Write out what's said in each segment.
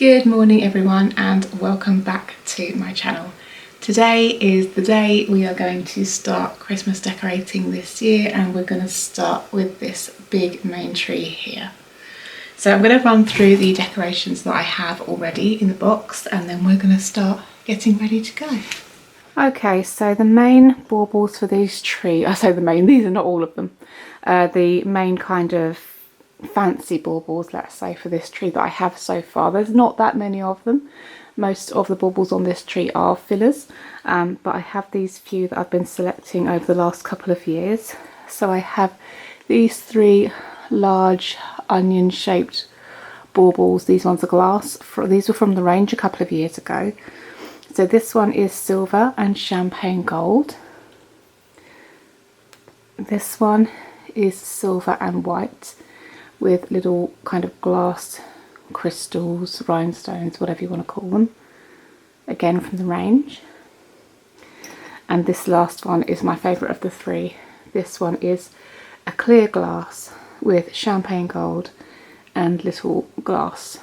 Good morning everyone and welcome back to my channel. Today is the day we are going to start Christmas decorating this year, and we're going to start with this big main tree here. So I'm going to run through the decorations that I have already in the box, and then we're going to start getting ready to go. Okay, so the main baubles for these trees, I say the main, these are not all of them, the main kind of fancy baubles, let's say, for this tree that I have so far. There's not that many of them. Most of the baubles on this tree are fillers, but I have these few that I've been selecting over the last couple of years. So I have these three large onion shaped baubles. These ones are glass. These were from the range a couple of years ago. So this one is silver and champagne gold. This one is silver and white with little kind of glass crystals, rhinestones, whatever you want to call them, again from the range. And this last one is my favourite of the three. This one is a clear glass with champagne gold and little glass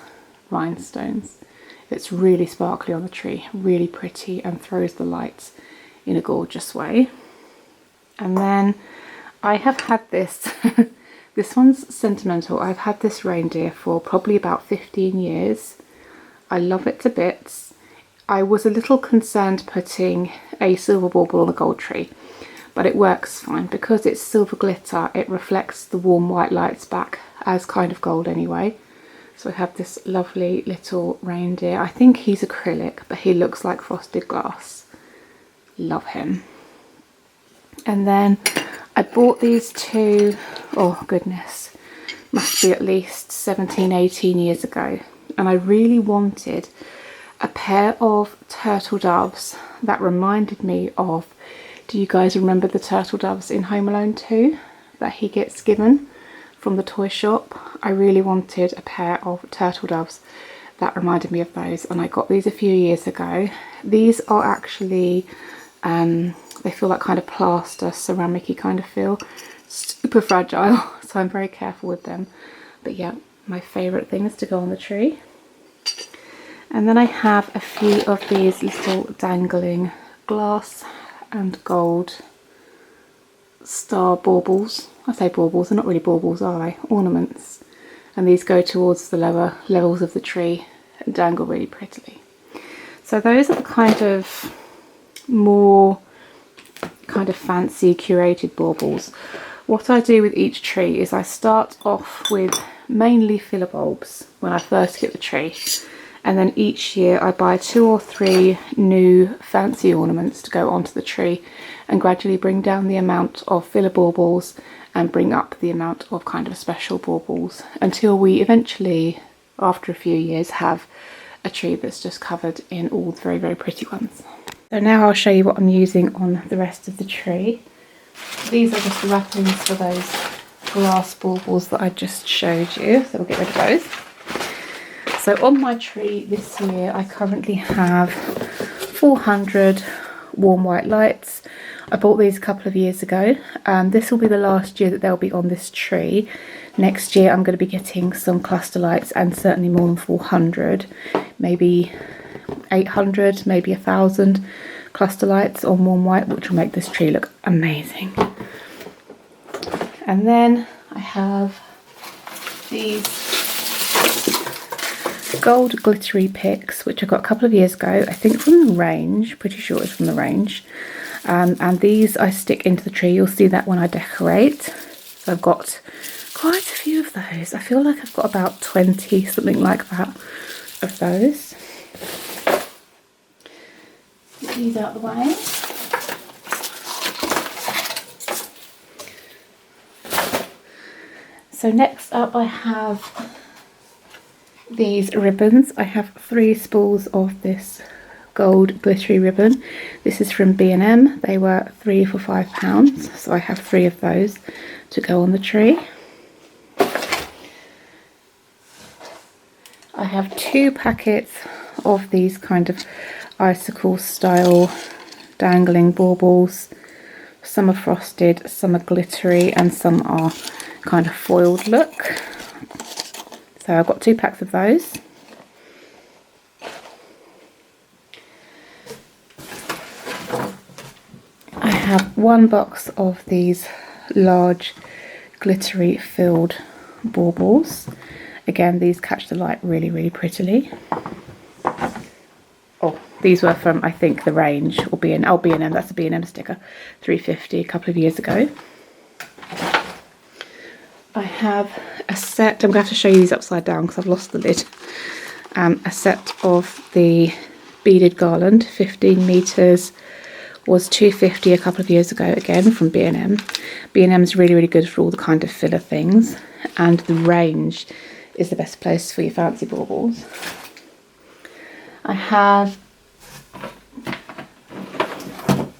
rhinestones. It's really sparkly on the tree, really pretty, and throws the light in a gorgeous way. And then I have had this this one's sentimental. I've had this reindeer for probably about 15 years. I love it to bits. I was a little concerned putting a silver bauble on a gold tree, but it works fine because it's silver glitter. It reflects the warm white lights back as kind of gold anyway. So I have this lovely little reindeer. I think he's acrylic, but he looks like frosted glass. Love him. And then I bought these two, oh goodness, must be at least 17, 18 years ago. And I really wanted a pair of turtle doves that reminded me of, do you guys remember the turtle doves in Home Alone 2 that he gets given from the toy shop? I really wanted a pair of turtle doves that reminded me of those, and I got these a few years ago. These are actually, they feel like kind of plaster, ceramic-y kind of feel. Super fragile, so I'm very careful with them. But yeah, my favourite things to go on the tree. And then I have a few of these little dangling glass and gold star baubles. I say baubles, they're not really baubles, are they? Ornaments. And these go towards the lower levels of the tree and dangle really prettily. So those are the kind of more kind of fancy curated baubles. What I do with each tree is I start off with mainly filler bulbs when I first get the tree, and then each year I buy 2 or 3 new fancy ornaments to go onto the tree, and gradually bring down the amount of filler baubles and bring up the amount of kind of special baubles, until we eventually, after a few years, have a tree that's just covered in all the very, very pretty ones. So now I'll show you what I'm using on the rest of the tree. These are just the wrappings for those glass baubles that I just showed you, so we'll get rid of those. So on my tree this year I currently have 400 warm white lights. I bought these a couple of years ago. This will be the last year that they'll be on this tree. Next year I'm going to be getting some cluster lights, and certainly more than 400, maybe 800, maybe 1,000 cluster lights on warm white, which will make this tree look amazing. And then I have these gold glittery picks, which I got a couple of years ago, I think from the range, pretty sure it's from the range. And these I stick into the tree. You'll see that when I decorate. So I've got quite a few of those. I feel like I've got about 20, something like that, of those. Get these out of the way. So next up I have these ribbons. I have 3 spools of this gold glittery ribbon. This is from B&M. They were 3 for £5, so I have 3 of those to go on the tree. I have 2 packets of these kind of icicle style dangling baubles. Some are frosted, some are glittery, and some are kind of foiled look. So I've got 2 packs of those. have one box of these large glittery filled baubles. Again, these catch the light really, really prettily. Oh, these were from, I think, the range, or B&M, that's a B&M sticker, 350 a couple of years ago. I have a set, I'm going to have to show you these upside down because I've lost the lid. A set of the beaded garland, 15 metres, was 250 a couple of years ago, again from B&M. B&M is really, really good for all the kind of filler things, and the range is the best place for your fancy baubles. I have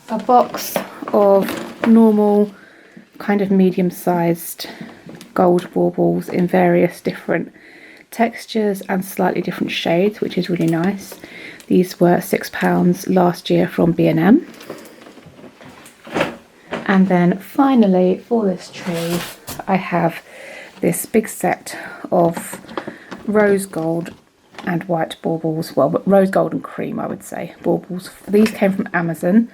a box of normal kind of medium-sized gold baubles in various different textures and slightly different shades, which is really nice. These were £6 last year from B&M. And then finally for this tree I have this big set of rose gold and white baubles, well, but rose gold and cream, I would say, baubles. These came from Amazon.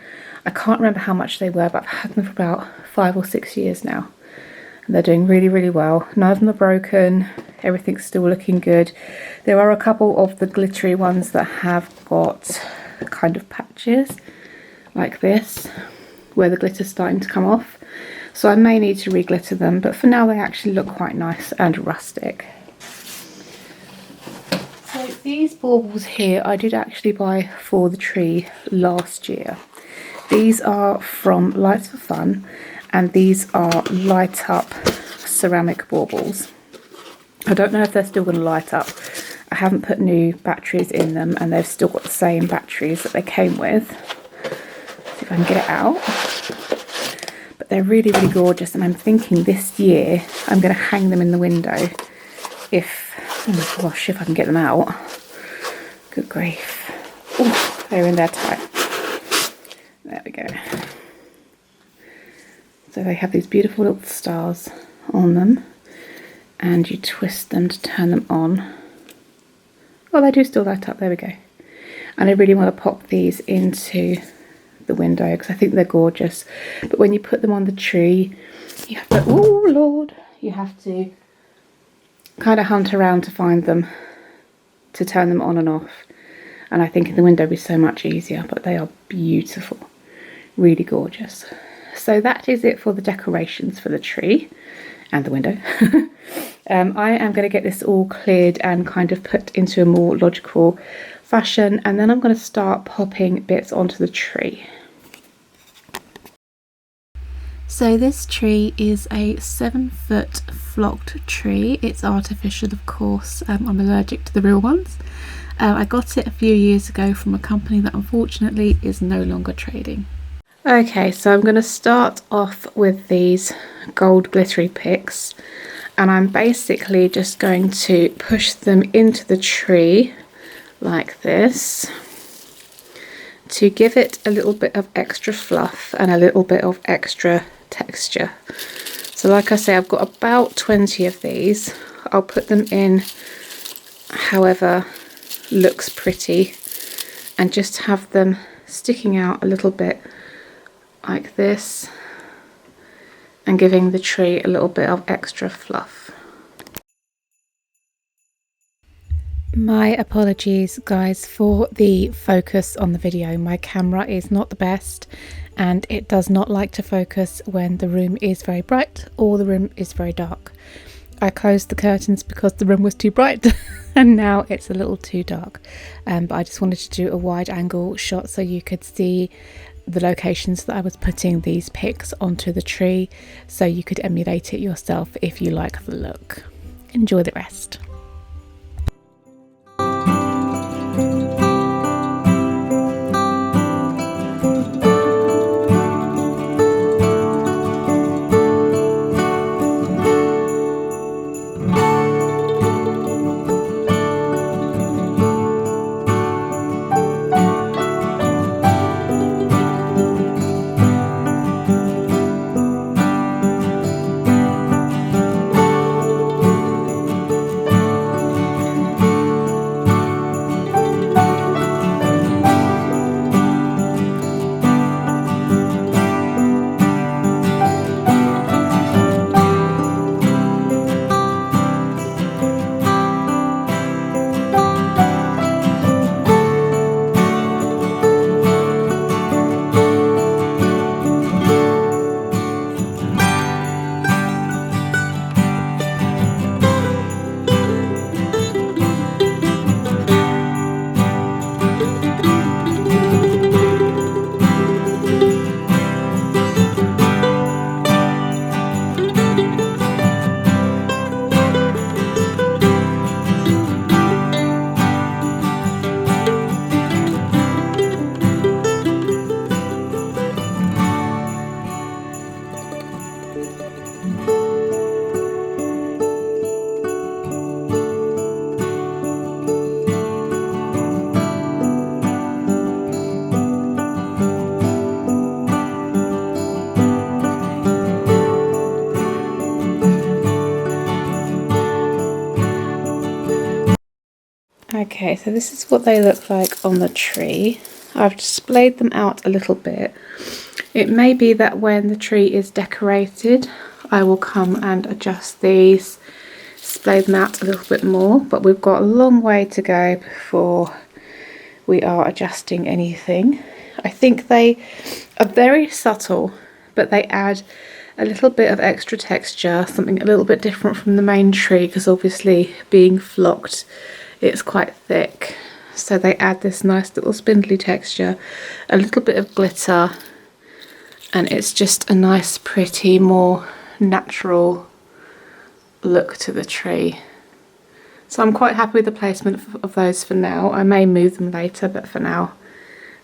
I can't remember how much they were, but I've had them for about 5 or 6 years now. And they're doing really, really well. None of them are broken. Everything's still looking good. There are a couple of the glittery ones that have got kind of patches like this, where the glitter's starting to come off. So I may need to re-glitter them, but for now they actually look quite nice and rustic. So these baubles here I did actually buy for the tree last year. These are from Lights for Fun, and these are light up ceramic baubles. I don't know if they're still going to light up. I haven't put new batteries in them, and they've still got the same batteries that they came with. See if I can get it out. But they're really, really gorgeous, and I'm thinking this year I'm going to hang them in the window if, oh my gosh, if I can get them out. Good grief. Oh, they're in there tight. There we go. So they have these beautiful little stars on them, and you twist them to turn them on. Oh, they do still light up, there we go. And I really want to pop these into the window because I think they're gorgeous. But when you put them on the tree, you have to, oh Lord, you have to kind of hunt around to find them, to turn them on and off. And I think in the window would be so much easier, but they are beautiful, really gorgeous. So that is it for the decorations for the tree and the window. I am going to get this all cleared and kind of put into a more logical fashion, and then I'm going to start popping bits onto the tree. So this tree is a 7-foot flocked tree. It's artificial, of course. I'm allergic to the real ones. I got it a few years ago from a company that unfortunately is no longer trading. Okay, so I'm going to start off with these gold glittery picks, and I'm basically just going to push them into the tree like this to give it a little bit of extra fluff and a little bit of extra texture. So like I say, I've got about 20 of these. I'll put them in however looks pretty and just have them sticking out a little bit like this and giving the tree a little bit of extra fluff. My apologies guys for the focus on the video. My camera is not the best and it does not like to focus when the room is very bright or the room is very dark. I closed the curtains because the room was too bright and now it's a little too dark. But I just wanted to do a wide angle shot so you could see the locations that I was putting these picks onto the tree, so you could emulate it yourself if you like the look. Enjoy the rest. Okay, so this is what they look like on the tree. I've displayed them out a little bit. It may be that when the tree is decorated, I will come and adjust these, display them out a little bit more, but we've got a long way to go before we are adjusting anything. I think they are very subtle, but they add a little bit of extra texture, something a little bit different from the main tree, because obviously being flocked, it's quite thick. So they add this nice little spindly texture, a little bit of glitter, and it's just a nice, pretty, more natural look to the tree. So I'm quite happy with the placement of those for now. I may move them later, but for now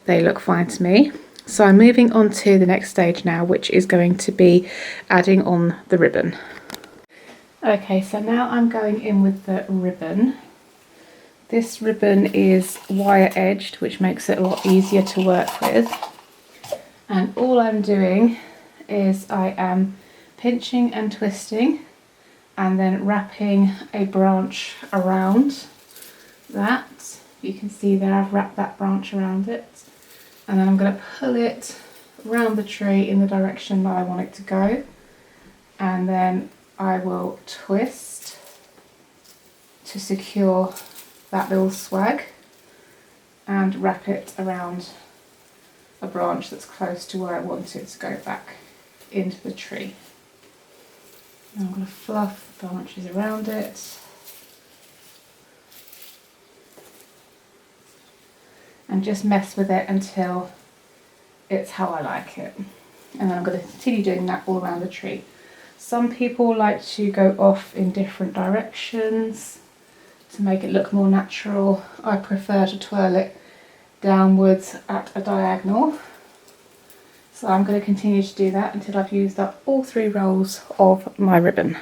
they look fine to me. So I'm moving on to the next stage now, which is going to be adding on the ribbon. Okay, so now I'm going in with the ribbon. This ribbon is wire edged, which makes it a lot easier to work with. And all I'm doing is I am pinching and twisting and then wrapping a branch around that. You can see there I've wrapped that branch around it. And then I'm going to pull it around the tree in the direction that I want it to go. And then I will twist to secure that little swag and wrap it around a branch that's close to where I want it to go back into the tree. And I'm going to fluff the branches around it. And just mess with it until it's how I like it. And then I'm going to continue doing that all around the tree. Some people like to go off in different directions to make it look more natural. I prefer to twirl it downwards at a diagonal. So I'm going to continue to do that until I've used up all 3 rolls of my ribbon.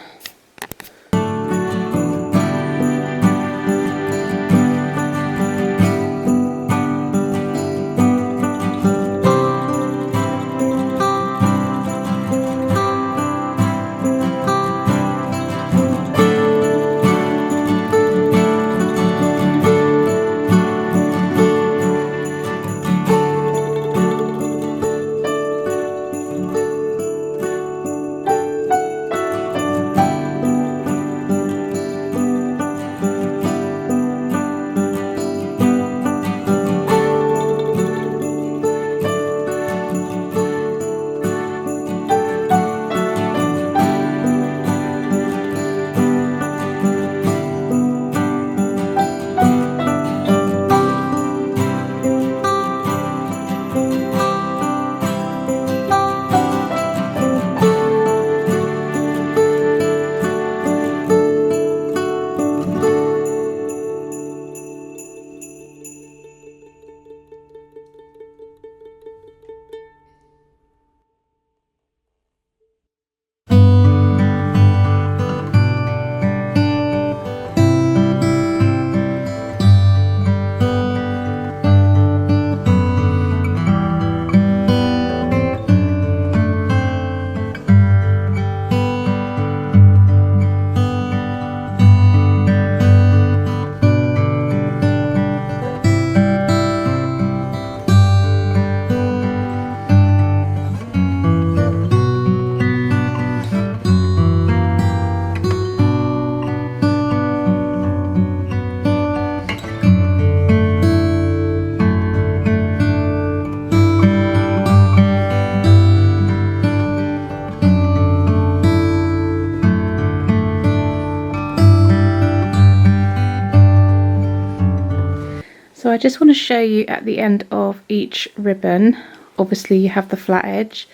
So I just want to show you at the end of each ribbon, obviously you have the flat edge,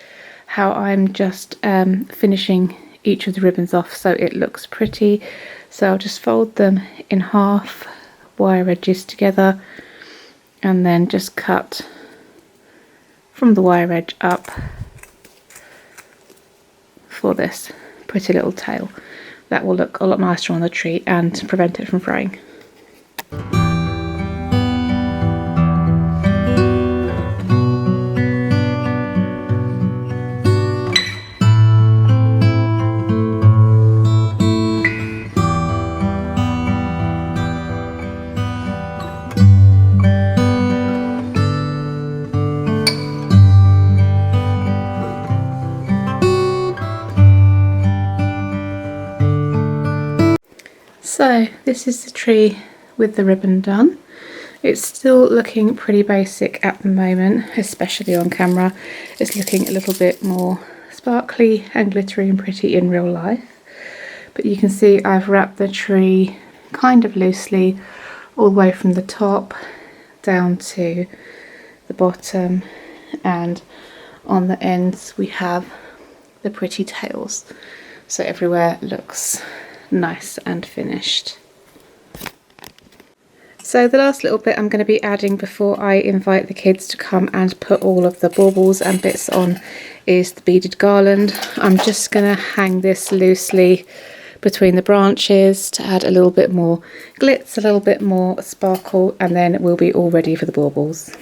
how I'm just finishing each of the ribbons off so it looks pretty. So I'll just fold them in half, wire edges together, and then just cut from the wire edge up for this pretty little tail. That will look a lot nicer on the tree and prevent it from fraying. So this is the tree with the ribbon done. It's still looking pretty basic at the moment, especially on camera. It's looking a little bit more sparkly and glittery and pretty in real life. But you can see I've wrapped the tree kind of loosely all the way from the top down to the bottom, and on the ends we have the pretty tails. So everywhere looks nice and finished. So the last little bit I'm going to be adding before I invite the kids to come and put all of the baubles and bits on is the beaded garland. I'm just going to hang this loosely between the branches to add a little bit more glitz, a little bit more sparkle, and then we'll be all ready for the baubles.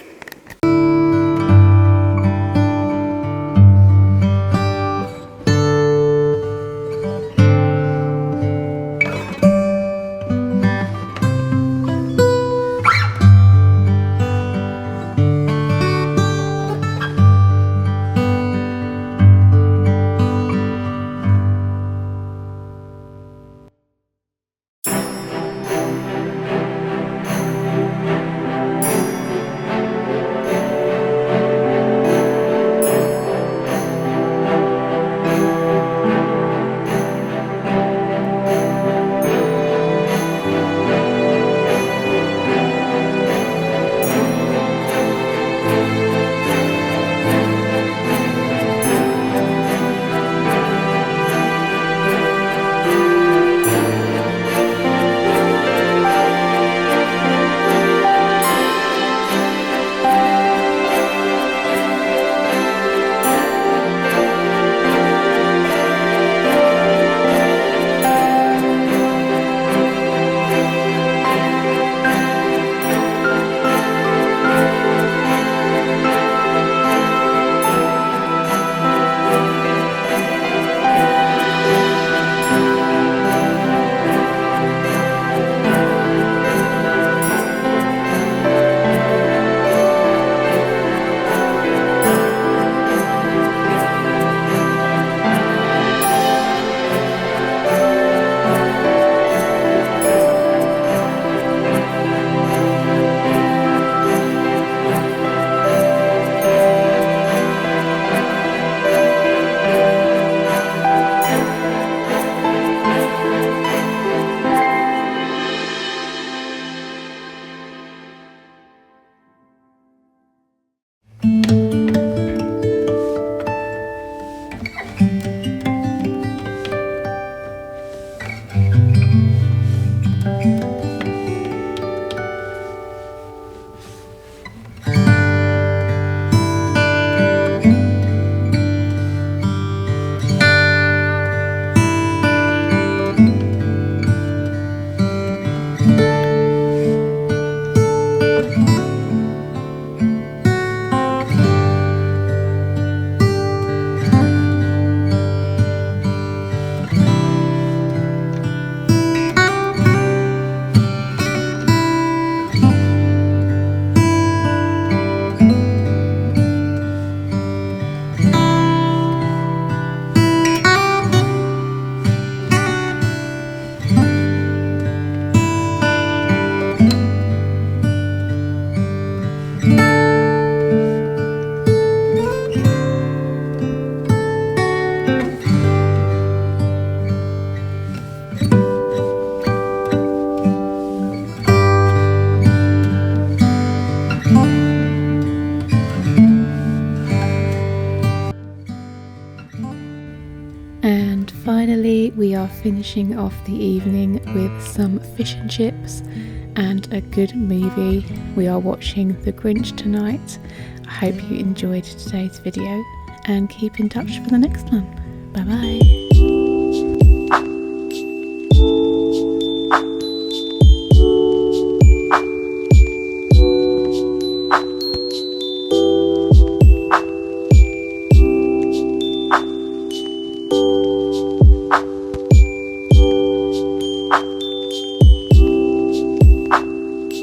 And finally we are finishing off the evening with some fish and chips and a good movie. We are watching The Grinch tonight. I hope you enjoyed today's video and keep in touch for the next one. Bye bye.